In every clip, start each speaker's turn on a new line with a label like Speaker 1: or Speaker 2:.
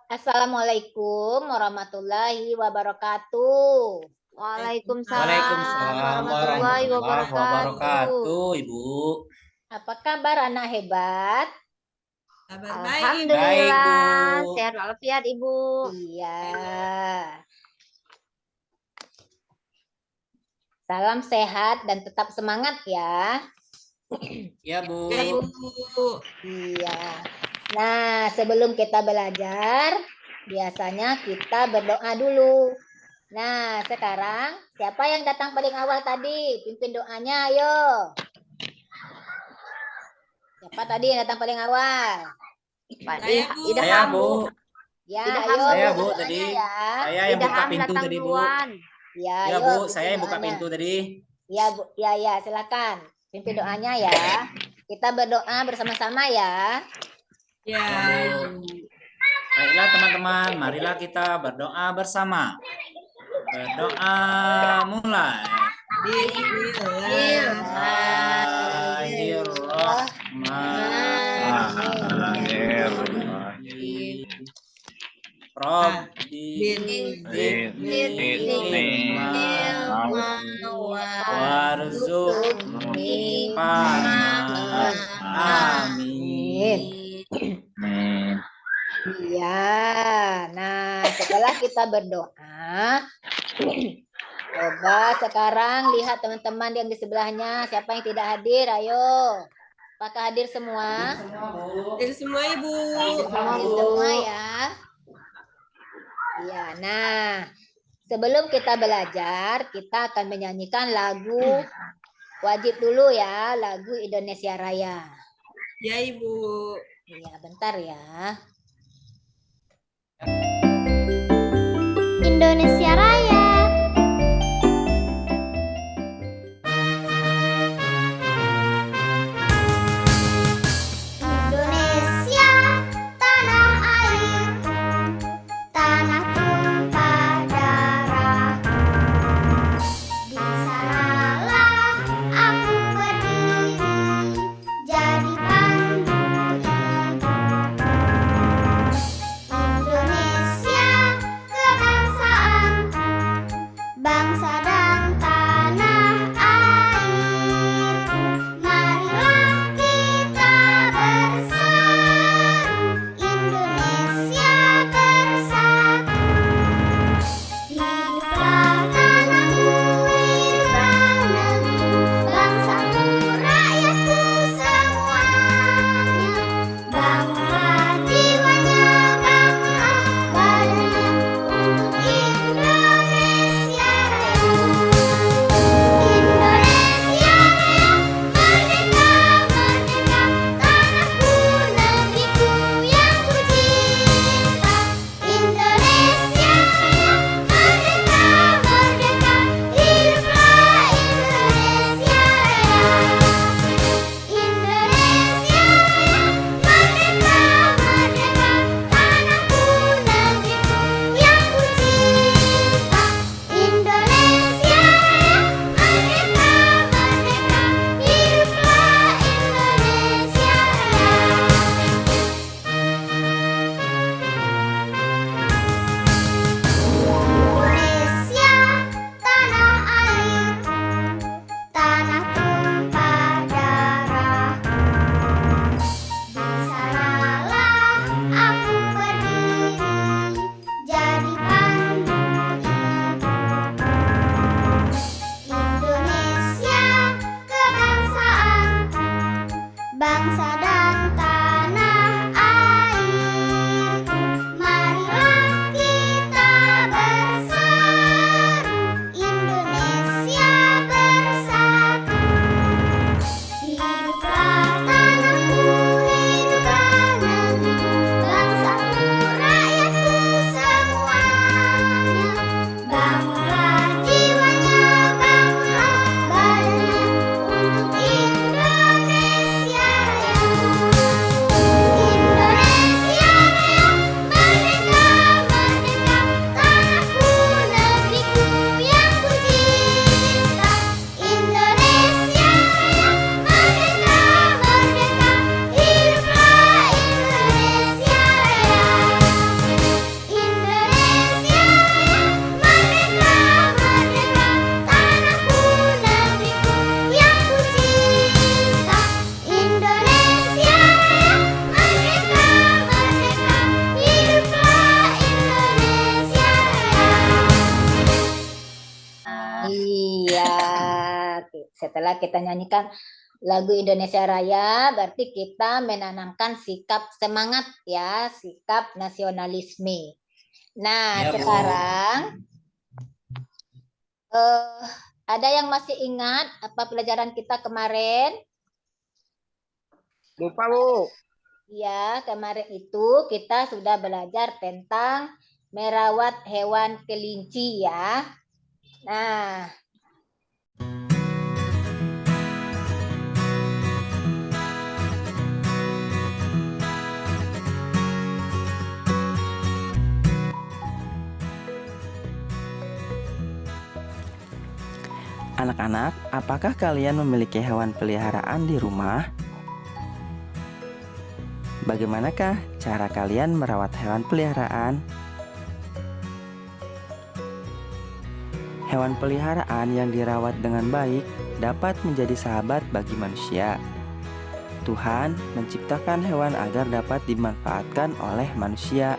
Speaker 1: Assalamualaikum warahmatullahi wabarakatuh.
Speaker 2: Waalaikumsalam
Speaker 3: Waalaikumsalam
Speaker 2: warahmatullahi
Speaker 3: warahmatullahi
Speaker 2: wabarakatuh.
Speaker 3: wabarakatuh, Ibu.
Speaker 1: Apa kabar anak hebat?
Speaker 2: Kabar baik,
Speaker 3: Baik, Bu.
Speaker 2: Alhamdulillah. Sehat walafiat, Ibu.
Speaker 1: Iya. Salam sehat dan tetap semangat ya.
Speaker 3: Ya, Bu.
Speaker 2: Ya, Ibu.
Speaker 1: Iya. Nah, sebelum kita belajar, biasanya kita berdoa dulu. Nah, sekarang siapa yang datang paling awal tadi? Pimpin doanya, ayo. Siapa tadi yang datang paling awal?
Speaker 2: Saya, Bu.
Speaker 3: Saya, Bu.
Speaker 1: Ya,
Speaker 2: Idham.
Speaker 1: ayo
Speaker 3: Saya,
Speaker 1: buka
Speaker 3: Bu,
Speaker 1: doanya
Speaker 3: tadi.
Speaker 1: ya.
Speaker 3: Saya yang buka
Speaker 2: Idham
Speaker 3: pintu
Speaker 2: datang
Speaker 3: tadi, Bu.
Speaker 2: duluan.
Speaker 1: Ya,
Speaker 3: Ya,
Speaker 1: ayo
Speaker 3: Bu.
Speaker 1: pimpin
Speaker 3: Saya yang buka
Speaker 1: doanya.
Speaker 3: pintu tadi.
Speaker 1: Ya, Bu. Ya, silakan. Pimpin doanya ya. Kita berdoa bersama-sama ya.
Speaker 2: Ya,
Speaker 3: Bu. Baiklah, teman-teman. Marilah kita berdoa bersama. Berdoa mulai. Bismillahirrahmanirrahim. Rabbi zidni warzuqni fahma. Amin.
Speaker 1: Iya. Nah, setelah kita berdoa, coba sekarang lihat teman-teman yang di sebelahnya, siapa yang tidak hadir, ayo. Apakah hadir semua?
Speaker 2: Hadir semua, Ibu.
Speaker 1: Hadir semua ya. Iya, nah sebelum kita belajar, kita akan menyanyikan lagu wajib dulu ya, lagu Indonesia Raya.
Speaker 2: Ya, Ibu.
Speaker 1: Iya, bentar ya.
Speaker 4: Indonesia Raya. Indonesia, tanah airku, tanah tumpah darahku. Di sanalah aku berdiri, jadi pandu ibuku. Indonesia, kebangsaanku,
Speaker 1: Setelah kita nyanyikan lagu Indonesia Raya, berarti kita menanamkan sikap semangat ya, sikap nasionalisme. Nah,
Speaker 3: Ya, Bu.
Speaker 1: sekarang ada yang masih ingat apa pelajaran kita kemarin?
Speaker 5: Lupa, Bu.
Speaker 1: Ya, kemarin itu kita sudah belajar tentang merawat hewan kelinci ya. Nah,
Speaker 6: Anak-anak, apakah kalian memiliki hewan peliharaan di rumah? Bagaimanakah cara kalian merawat hewan peliharaan? Hewan peliharaan yang dirawat dengan baik dapat menjadi sahabat bagi manusia. Tuhan menciptakan hewan agar dapat dimanfaatkan oleh manusia.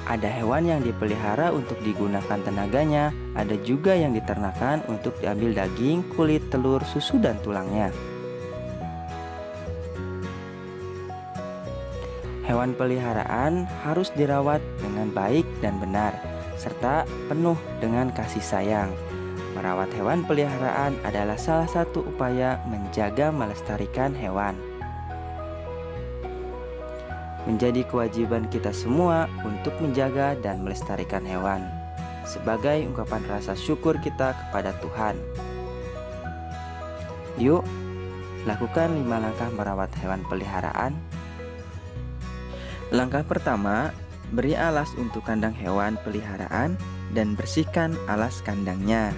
Speaker 6: Ada hewan yang dipelihara untuk digunakan tenaganya, ada juga yang diternakan untuk diambil daging, kulit, telur, susu, dan tulangnya. Hewan peliharaan harus dirawat dengan baik dan benar, serta penuh dengan kasih sayang. Merawat hewan peliharaan adalah salah satu upaya menjaga melestarikan hewan. Menjadi kewajiban kita semua untuk menjaga dan melestarikan hewan sebagai ungkapan rasa syukur kita kepada Tuhan. Yuk, lakukan 5 langkah merawat hewan peliharaan. Langkah pertama, beri alas untuk kandang hewan peliharaan dan bersihkan alas kandangnya.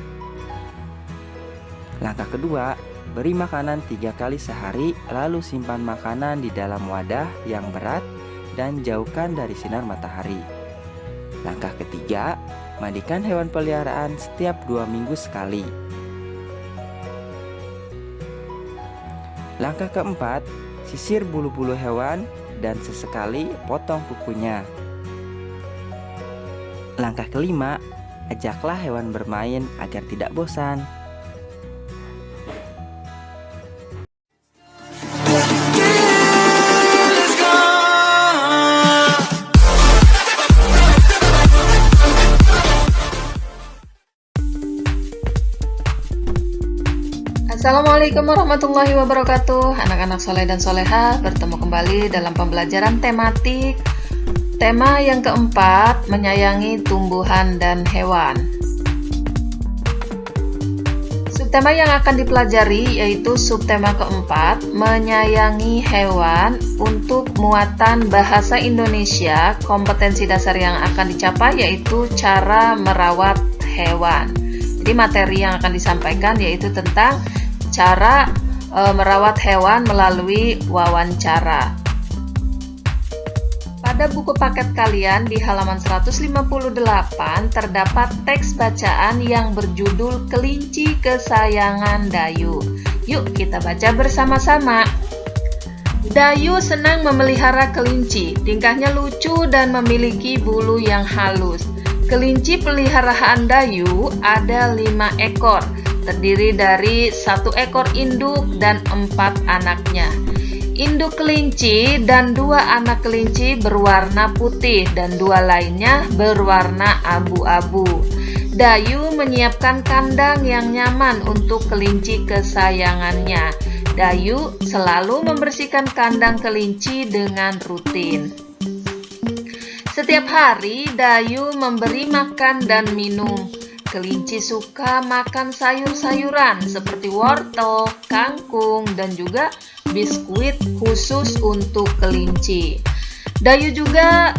Speaker 6: Langkah kedua, beri makanan 3 kali sehari, lalu simpan makanan di dalam wadah yang berat dan jauhkan dari sinar matahari. Langkah ketiga, mandikan hewan peliharaan setiap 2 minggu sekali. Langkah keempat, sisir bulu-bulu hewan dan sesekali potong kukunya. Langkah kelima, ajaklah hewan bermain agar tidak bosan.
Speaker 7: Assalamualaikum warahmatullahi wabarakatuh. Anak-anak soleh dan soleha, bertemu kembali dalam pembelajaran tematik. Tema yang keempat, menyayangi tumbuhan dan hewan. Subtema yang akan dipelajari yaitu subtema keempat, menyayangi hewan. Untuk muatan bahasa Indonesia, kompetensi dasar yang akan dicapai yaitu cara merawat hewan. Jadi materi yang akan disampaikan yaitu tentang cara merawat hewan melalui wawancara. Pada buku paket kalian di halaman 158 terdapat teks bacaan yang berjudul Kelinci Kesayangan Dayu. Yuk kita baca bersama-sama. Dayu senang memelihara kelinci. Tingkahnya lucu dan memiliki bulu yang halus. Kelinci peliharaan Dayu ada 5 ekor. Terdiri dari 1 ekor induk dan 4 anaknya. Induk kelinci dan 2 anak kelinci berwarna putih dan 2 lainnya berwarna abu-abu. Dayu menyiapkan kandang yang nyaman untuk kelinci kesayangannya. Dayu selalu membersihkan kandang kelinci dengan rutin. Setiap hari Dayu memberi makan dan minum. Kelinci suka makan sayur-sayuran seperti wortel, kangkung, dan juga biskuit khusus untuk kelinci. Dayu juga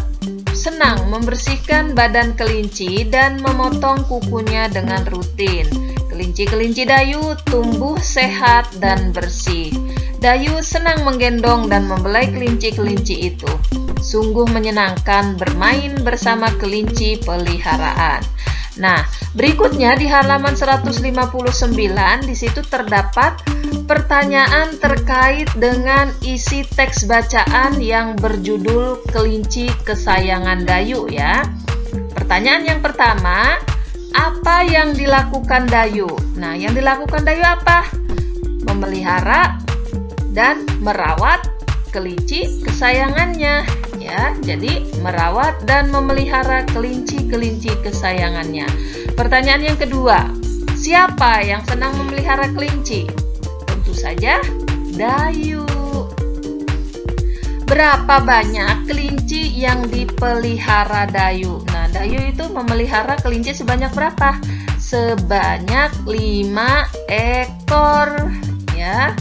Speaker 7: senang membersihkan badan kelinci dan memotong kukunya dengan rutin. Kelinci-kelinci Dayu tumbuh sehat dan bersih. Dayu senang menggendong dan membelai kelinci-kelinci itu. Sungguh menyenangkan bermain bersama kelinci peliharaan. Nah, berikutnya di halaman 159 di situ terdapat pertanyaan terkait dengan isi teks bacaan yang berjudul Kelinci Kesayangan Dayu ya. Pertanyaan yang pertama, apa yang dilakukan Dayu? Nah, yang dilakukan Dayu apa? Memelihara dan merawat kelinci kesayangannya, ya. Jadi merawat dan memelihara kelinci-kelinci kesayangannya. Pertanyaan yang kedua, siapa yang senang memelihara kelinci? Tentu saja Dayu. Berapa banyak kelinci yang dipelihara Dayu? Nah, Dayu itu memelihara kelinci sebanyak berapa? Sebanyak 5 ekor, ya.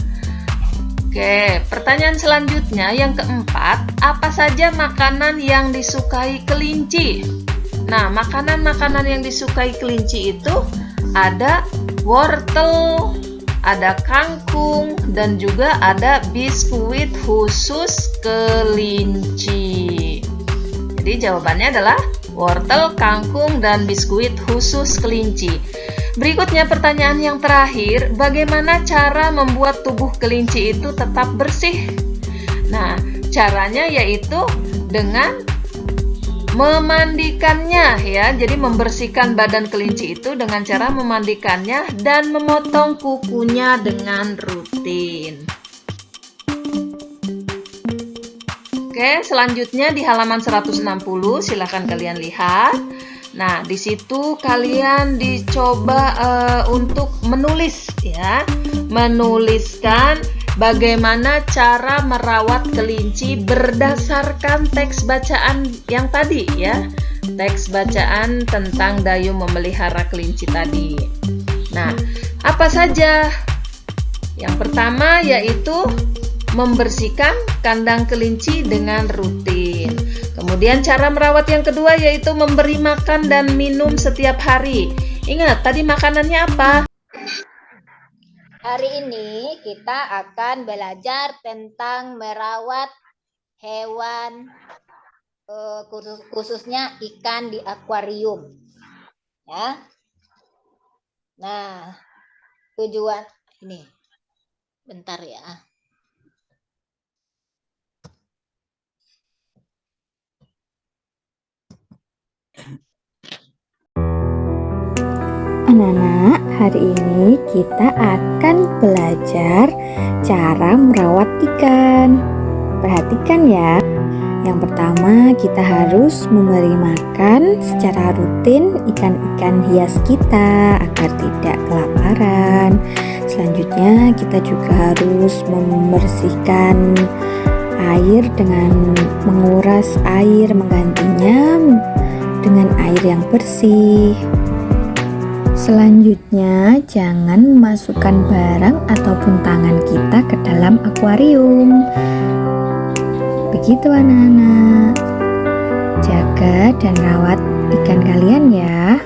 Speaker 7: Oke, pertanyaan selanjutnya yang keempat, apa saja makanan yang disukai kelinci? Nah, makanan-makanan yang disukai kelinci itu ada wortel, ada kangkung, dan juga ada biskuit khusus kelinci. Jadi jawabannya adalah wortel, kangkung, dan biskuit khusus kelinci. Berikutnya pertanyaan yang terakhir, bagaimana cara membuat tubuh kelinci itu tetap bersih? Nah, caranya yaitu dengan memandikannya, ya. Jadi membersihkan badan kelinci itu dengan cara memandikannya dan memotong kukunya dengan rutin. Oke, selanjutnya di halaman 160, silakan kalian lihat. Nah, di situ kalian dicoba untuk menulis, ya. Menuliskan bagaimana cara merawat kelinci berdasarkan teks bacaan yang tadi, ya. Teks bacaan tentang Dayu memelihara kelinci tadi. Nah, apa saja? Yang pertama yaitu membersihkan kandang kelinci dengan rutin. Kemudian cara merawat yang kedua yaitu memberi makan dan minum setiap hari. Ingat, tadi makanannya apa?
Speaker 1: Hari ini kita akan belajar tentang merawat hewan, khususnya ikan di akuarium. Ya. Nah, tujuan ini. Bentar ya.
Speaker 5: Anak-anak, hari ini kita akan belajar cara merawat ikan. Perhatikan ya. Yang pertama, kita harus memberi makan secara rutin ikan-ikan hias kita agar tidak kelaparan. Selanjutnya, kita juga harus membersihkan air dengan menguras air, menggantinya dengan air yang bersih. Selanjutnya, jangan memasukkan barang ataupun tangan kita ke dalam akuarium. Begitu anak-anak. Jaga dan rawat ikan kalian ya.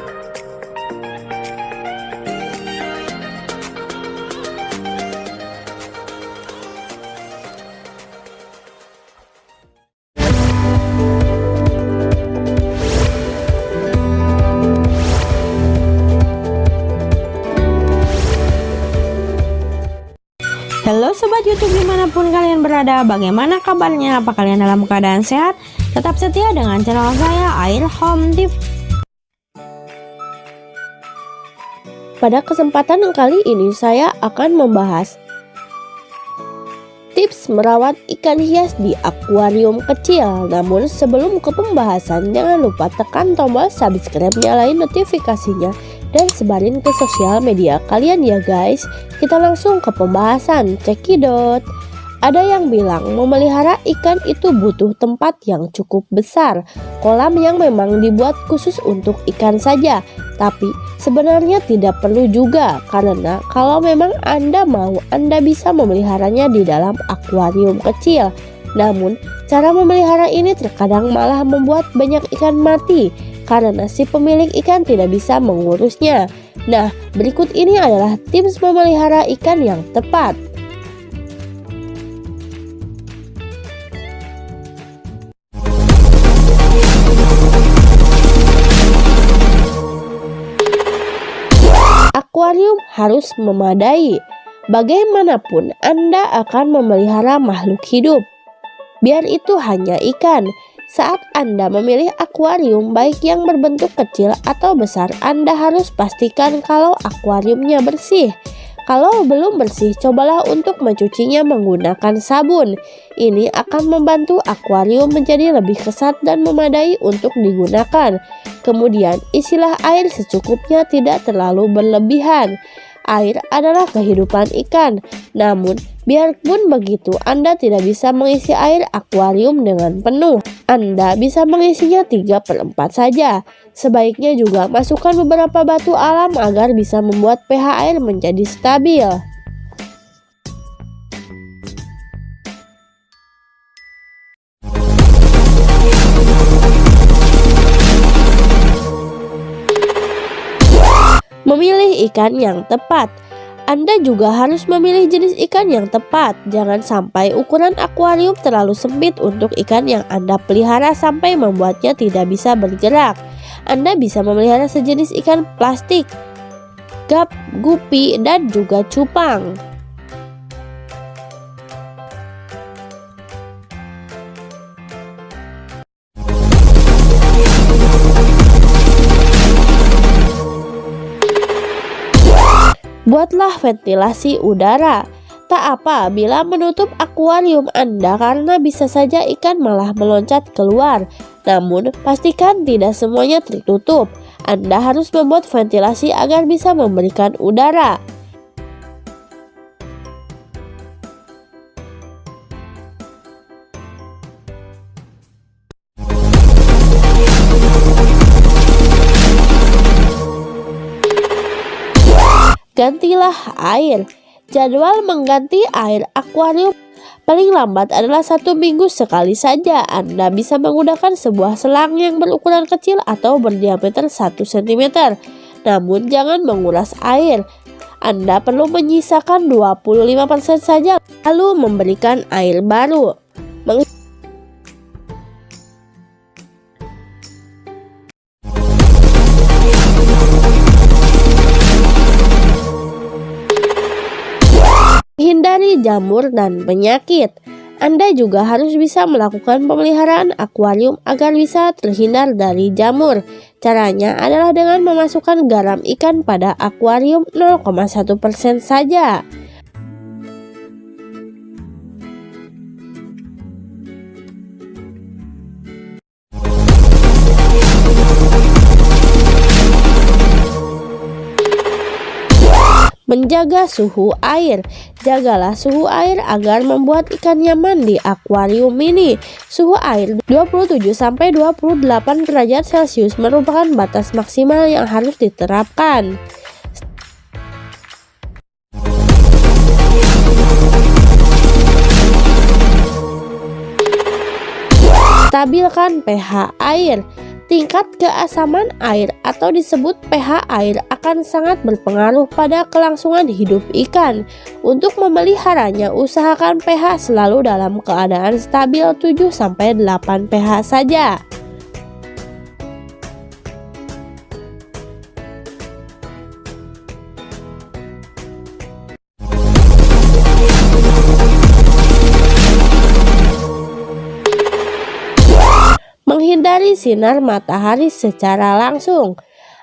Speaker 8: Halo Sobat YouTube dimanapun kalian berada, bagaimana kabarnya? Apa kalian dalam keadaan sehat? Tetap setia dengan channel saya, Air Home TV. Pada kesempatan kali ini saya akan membahas tips merawat ikan hias di akuarium kecil. Namun sebelum ke pembahasan, jangan lupa tekan tombol subscribe, nyalain notifikasinya, dan sebarin ke sosial media kalian ya guys. Kita langsung ke pembahasan, cekidot. Ada yang bilang memelihara ikan itu butuh tempat yang cukup besar, kolam yang memang dibuat khusus untuk ikan saja. Tapi sebenarnya tidak perlu juga, karena kalau memang Anda mau, Anda bisa memeliharanya di dalam akuarium kecil. Namun cara memelihara ini terkadang malah membuat banyak ikan mati karena si pemilik ikan tidak bisa mengurusnya. Nah, berikut ini adalah tips memelihara ikan yang tepat. Akuarium harus memadai. Bagaimanapun Anda akan memelihara makhluk hidup. Biar itu hanya ikan, Saat Anda memilih akuarium baik yang berbentuk kecil atau besar, Anda harus pastikan kalau akuariumnya bersih. Kalau belum bersih, cobalah untuk mencucinya menggunakan sabun. Ini akan membantu akuarium menjadi lebih kesat dan memadai untuk digunakan. Kemudian, isilah air secukupnya, tidak terlalu berlebihan. Air adalah kehidupan ikan. Namun, biarpun begitu, Anda tidak bisa mengisi air akuarium dengan penuh. Anda bisa mengisinya 3/4 saja. Sebaiknya juga masukkan beberapa batu alam agar bisa membuat pH air menjadi stabil. Memilih ikan yang tepat. Anda juga harus memilih jenis ikan yang tepat. Jangan sampai ukuran akuarium terlalu sempit untuk ikan yang Anda pelihara sampai membuatnya tidak bisa bergerak. Anda bisa memelihara sejenis ikan plastik, gap, gupi, dan juga cupang. Buatlah ventilasi udara. Tak apa bila menutup akuarium Anda karena bisa saja ikan malah meloncat keluar. Namun, pastikan tidak semuanya tertutup. Anda harus membuat ventilasi agar bisa memberikan udara. Gantilah air. Jadwal mengganti air akuarium paling lambat adalah 1 minggu sekali saja. Anda bisa menggunakan sebuah selang yang berukuran kecil atau berdiameter 1 cm. Namun jangan menguras air. Anda perlu menyisakan 25% saja, lalu memberikan air baru. Hindari jamur dan penyakit. Anda juga harus bisa melakukan pemeliharaan akuarium agar bisa terhindar dari jamur. Caranya adalah dengan memasukkan garam ikan pada akuarium 0,1% saja. Menjaga suhu air. Jagalah suhu air agar membuat ikan nyaman di akuarium ini. Suhu air 27-28 derajat Celcius merupakan batas maksimal yang harus diterapkan. Stabilkan pH air. Tingkat keasaman air atau disebut pH air akan sangat berpengaruh pada kelangsungan hidup ikan. Untuk memeliharanya, usahakan pH selalu dalam keadaan stabil 7-8 pH saja. Menghindari sinar matahari secara langsung.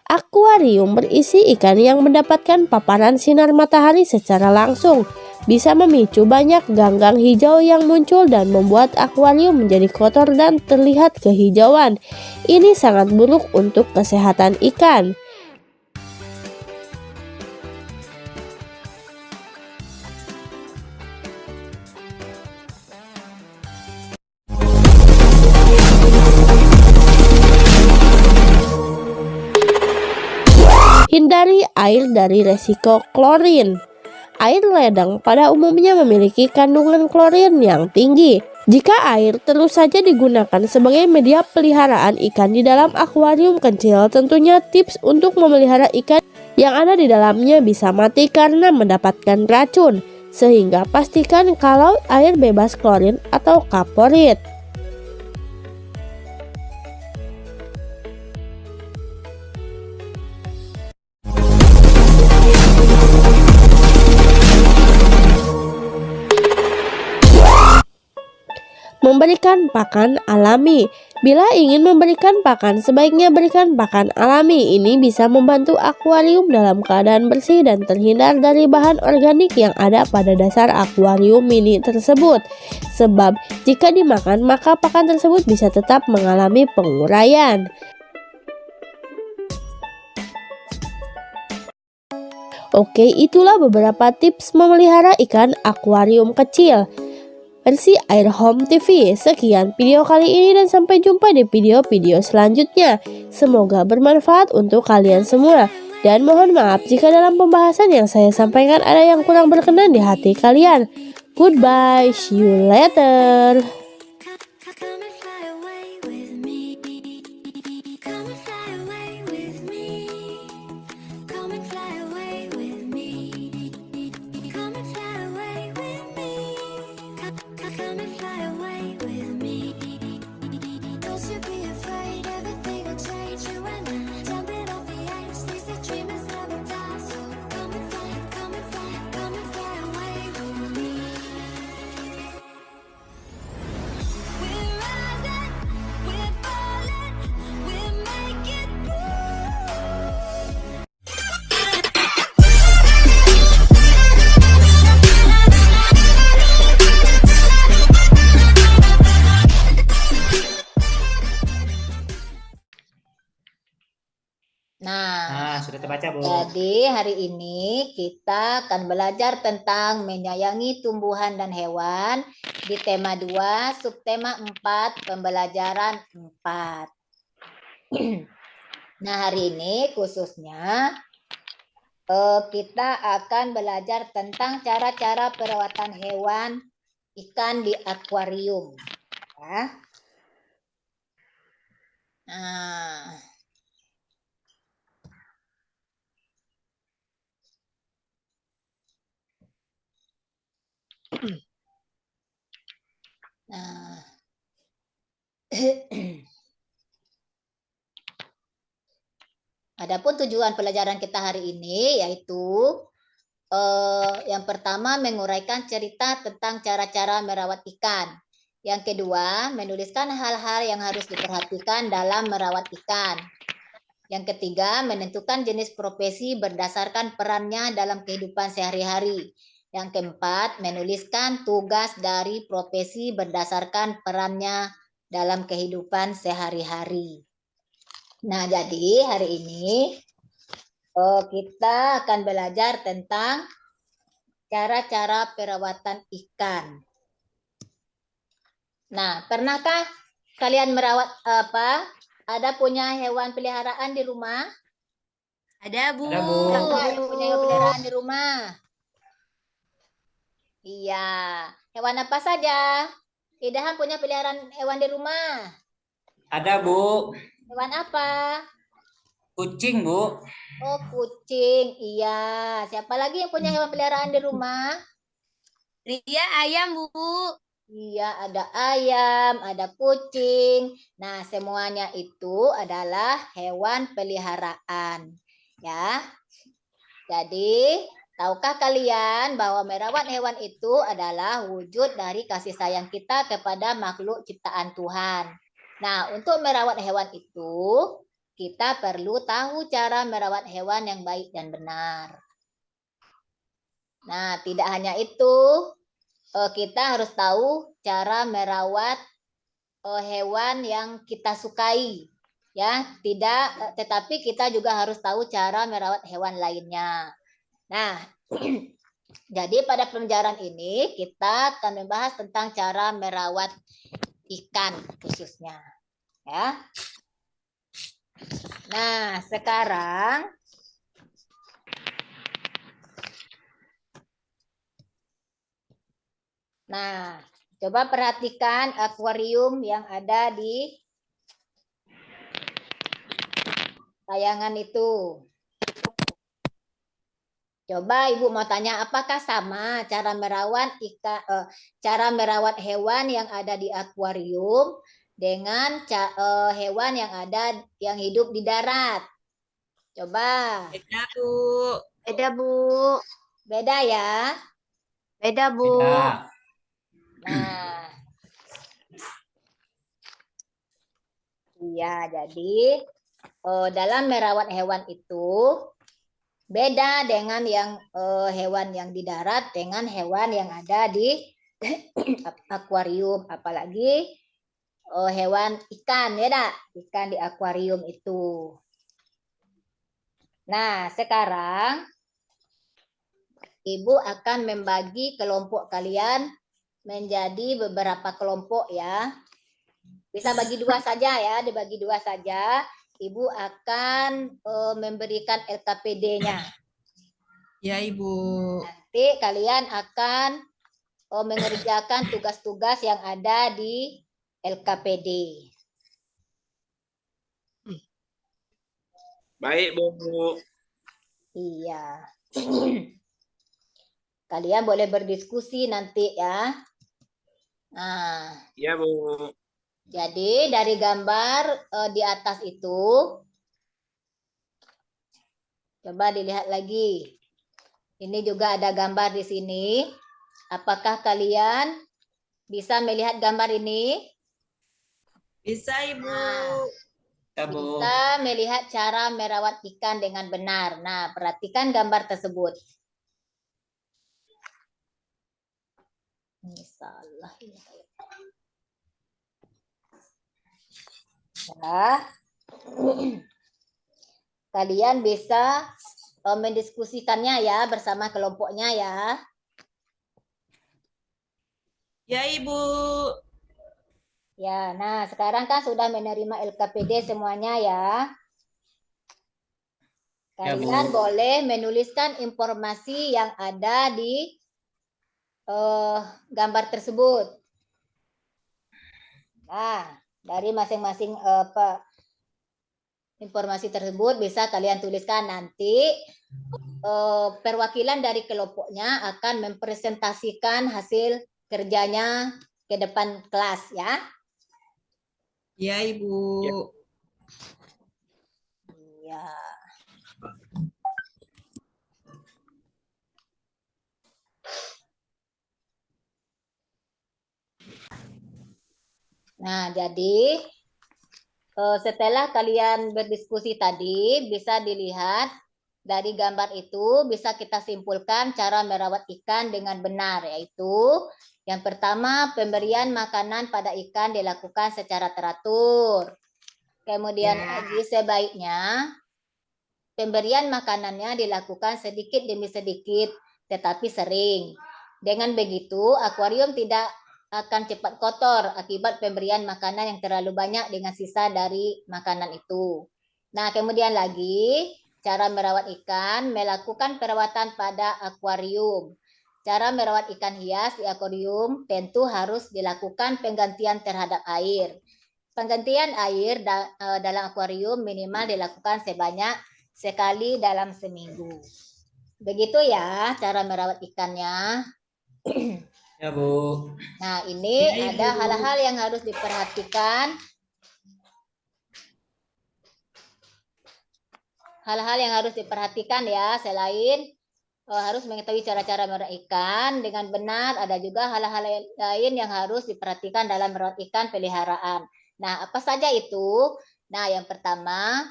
Speaker 8: Akuarium berisi ikan yang mendapatkan paparan sinar matahari secara langsung bisa memicu banyak ganggang hijau yang muncul dan membuat akuarium menjadi kotor dan terlihat kehijauan. Ini sangat buruk untuk kesehatan ikan. Hindari air dari resiko klorin. Air ledeng pada umumnya memiliki kandungan klorin yang tinggi. Jika air terus saja digunakan sebagai media peliharaan ikan di dalam akuarium kecil, tentunya tips untuk memelihara ikan yang ada di dalamnya bisa mati karena mendapatkan racun. Sehingga pastikan kalau air bebas klorin atau kaporit. memberikan pakan alami. Bila ingin memberikan pakan, sebaiknya berikan pakan alami. Ini bisa membantu akuarium dalam keadaan bersih dan terhindar dari bahan organik yang ada pada dasar akuarium mini tersebut. Sebab jika dimakan, maka pakan tersebut bisa tetap mengalami penguraian. Oke, itulah beberapa tips memelihara ikan akuarium kecil versi Air Home TV. Sekian video kali ini dan sampai jumpa di video-video selanjutnya. Semoga bermanfaat untuk kalian semua. Dan mohon maaf jika dalam pembahasan yang saya sampaikan ada yang kurang berkenan di hati kalian. Goodbye, see you later.
Speaker 4: Come and fly away with me. Come and fly away with me. Come and fly away with me. Come and fly away with me. Come and fly away with me. Don't you be afraid, everything will change. You and I jumping off the edge. They say dreamers never die. So come and fly, come and fly, come and fly away with me. We're rising, we're falling, we'll make it
Speaker 1: Nah,
Speaker 3: Sudah terbaca, Bu.
Speaker 1: jadi hari ini kita akan belajar tentang menyayangi tumbuhan dan hewan di tema 2, subtema 4, pembelajaran 4. Nah, hari ini khususnya kita akan belajar tentang cara-cara perawatan hewan ikan di akuarium. Ya. Nah, Nah, adapun tujuan pelajaran kita hari ini yaitu yang pertama menguraikan cerita tentang cara-cara merawat ikan. Yang kedua, menuliskan hal-hal yang harus diperhatikan dalam merawat ikan. Yang ketiga, menentukan jenis profesi berdasarkan perannya dalam kehidupan sehari-hari. Yang keempat, menuliskan tugas dari profesi berdasarkan perannya dalam kehidupan sehari-hari. Nah, jadi hari ini kita akan belajar tentang cara-cara perawatan ikan. Nah, pernahkah kalian merawat apa? Ada punya hewan peliharaan di rumah?
Speaker 2: Ada, Bu.
Speaker 3: Ada, Bu.
Speaker 1: Siapa yang punya hewan peliharaan di rumah? Iya. Hewan apa saja? Idahan punya peliharaan hewan di rumah?
Speaker 3: Ada, Bu.
Speaker 1: Hewan apa?
Speaker 3: Kucing, Bu.
Speaker 1: Oh, kucing. Iya. Siapa lagi yang punya hewan peliharaan di rumah?
Speaker 2: Ria ayam, Bu.
Speaker 1: Iya, ada ayam, ada kucing. Nah, semuanya itu adalah hewan peliharaan. Ya. Jadi, tahukah kalian bahwa merawat hewan itu adalah wujud dari kasih sayang kita kepada makhluk ciptaan Tuhan. Nah, untuk merawat hewan itu, kita perlu tahu cara merawat hewan yang baik dan benar. Nah, tidak hanya itu, kita harus tahu cara merawat hewan yang kita sukai. Ya, tetapi kita juga harus tahu cara merawat hewan lainnya. Nah, jadi pada pembelajaran ini kita akan membahas tentang cara merawat ikan khususnya. Ya. Nah, sekarang coba perhatikan akuarium yang ada di tayangan itu. Coba Ibu mau tanya, apakah sama cara merawat hewan yang ada di akuarium dengan hewan yang hidup di darat? Coba.
Speaker 2: Beda, Bu.
Speaker 7: Beda, Bu.
Speaker 1: Beda ya?
Speaker 7: Beda, Bu.
Speaker 3: Beda.
Speaker 1: Nah, Iya, jadi dalam merawat hewan itu beda dengan yang hewan yang di darat dengan hewan yang ada di akuarium, apalagi hewan ikan ya dak, ikan di akuarium itu. Nah, sekarang Ibu akan membagi kelompok kalian menjadi beberapa kelompok ya. Bisa bagi dua saja ya, dibagi dua saja. Ibu akan memberikan LKPD-nya.
Speaker 7: Ya, Ibu.
Speaker 1: Nanti kalian akan mengerjakan tugas-tugas yang ada di LKPD.
Speaker 9: Baik, Bu.
Speaker 1: Iya. Kalian boleh berdiskusi nanti ya. Nah,
Speaker 9: Ya, Bu.
Speaker 1: jadi dari gambar di atas itu, coba dilihat lagi. Ini juga ada gambar di sini. Apakah kalian bisa melihat gambar ini?
Speaker 7: Bisa, Ibu.
Speaker 1: Nah,
Speaker 3: Kita, Bu.
Speaker 1: bisa melihat cara merawat ikan dengan benar. Nah, perhatikan gambar tersebut. Ini salah ini saya. Ya. Kalian bisa mendiskusikannya ya bersama kelompoknya ya.
Speaker 7: Ya, Ibu.
Speaker 1: Ya, nah sekarang kan sudah menerima LKPD semuanya ya.
Speaker 3: Ya, Bu.
Speaker 1: Kalian boleh menuliskan informasi yang ada di gambar tersebut. Nah, dari masing-masing informasi tersebut bisa kalian tuliskan nanti. Perwakilan dari kelompoknya akan mempresentasikan hasil kerjanya ke depan kelas ya.
Speaker 7: Ya, Ibu.
Speaker 1: Ya. Nah, jadi setelah kalian berdiskusi tadi, bisa dilihat dari gambar itu bisa kita simpulkan cara merawat ikan dengan benar, yaitu yang pertama pemberian makanan pada ikan dilakukan secara teratur. Kemudian lagi sebaiknya pemberian makanannya dilakukan sedikit demi sedikit, tetapi sering. Dengan begitu, akuarium tidak akan cepat kotor akibat pemberian makanan yang terlalu banyak dengan sisa dari makanan itu. Nah, kemudian lagi, cara merawat ikan, melakukan perawatan pada akuarium. Cara merawat ikan hias di akuarium tentu harus dilakukan penggantian terhadap air. Penggantian air dalam akuarium minimal dilakukan sebanyak sekali dalam seminggu. Begitu ya cara merawat ikannya.
Speaker 3: Ya, Bu.
Speaker 1: Nah, ini ada hal-hal yang harus diperhatikan. Hal-hal yang harus diperhatikan ya, selain harus mengetahui cara-cara merawat ikan dengan benar, ada juga hal-hal lain yang harus diperhatikan dalam merawat ikan peliharaan. Nah, apa saja itu? Nah, yang pertama,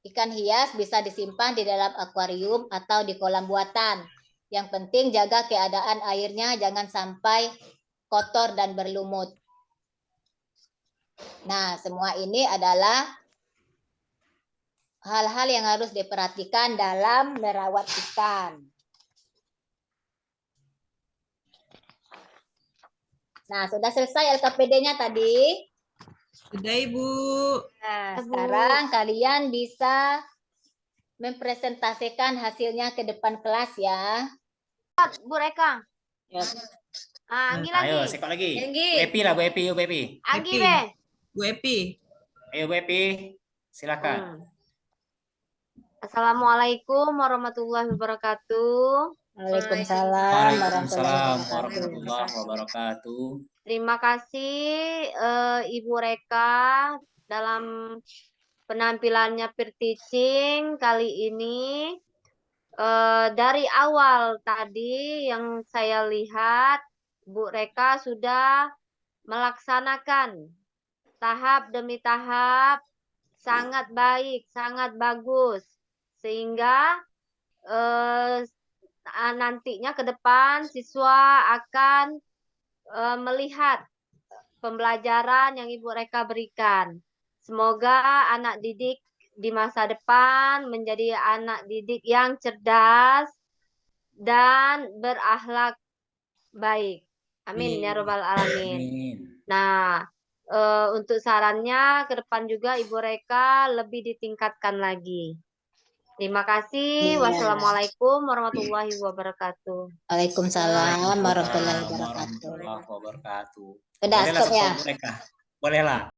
Speaker 1: ikan hias bisa disimpan di dalam akuarium atau di kolam buatan. Yang penting jaga keadaan airnya jangan sampai kotor dan berlumut. Nah, semua ini adalah hal-hal yang harus diperhatikan dalam merawat ikan. Nah, sudah selesai LKPD-nya tadi.
Speaker 7: Sudah, Ibu.
Speaker 1: Nah, sekarang kalian bisa mempresentasikan hasilnya ke depan kelas ya.
Speaker 2: Bu Reka.
Speaker 1: Ya.
Speaker 2: Anggi
Speaker 3: Ayo,
Speaker 2: lagi.
Speaker 3: sekali lagi.
Speaker 2: Anggi.
Speaker 3: Bu Epi lah, Bu Epi, Bu Epi.
Speaker 2: Anggi
Speaker 7: Epi.
Speaker 2: be.
Speaker 7: Bu Epi.
Speaker 3: Ayo, Bu Epi. Silakan.
Speaker 2: Assalamualaikum warahmatullahi wabarakatuh.
Speaker 1: Waalaikumsalam
Speaker 3: Waalaikumsalam
Speaker 1: warahmatullahi
Speaker 3: warahmatullahi wabarakatuh.
Speaker 2: Terima kasih Ibu Reka dalam penampilannya peer teaching kali ini. Dari awal tadi yang saya lihat Bu Reka sudah melaksanakan tahap demi tahap sangat baik, sangat bagus. Sehingga nantinya ke depan siswa akan melihat pembelajaran yang Ibu Reka berikan. Semoga anak didik di masa depan menjadi anak didik yang cerdas dan berakhlak baik. Amin ya robbal alamin.
Speaker 3: Amin.
Speaker 2: Nah, untuk sarannya ke depan juga Ibu Reka lebih ditingkatkan lagi. Terima kasih.
Speaker 1: Iya.
Speaker 2: Wassalamualaikum warahmatullahi wabarakatuh.
Speaker 1: Waalaikumsalam warahmatullahi wabarakatuh.
Speaker 3: Warahmatullahi wabarakatuh.
Speaker 1: Sudah
Speaker 3: Bolehlah
Speaker 1: stop ya.
Speaker 3: mereka. Bolehlah.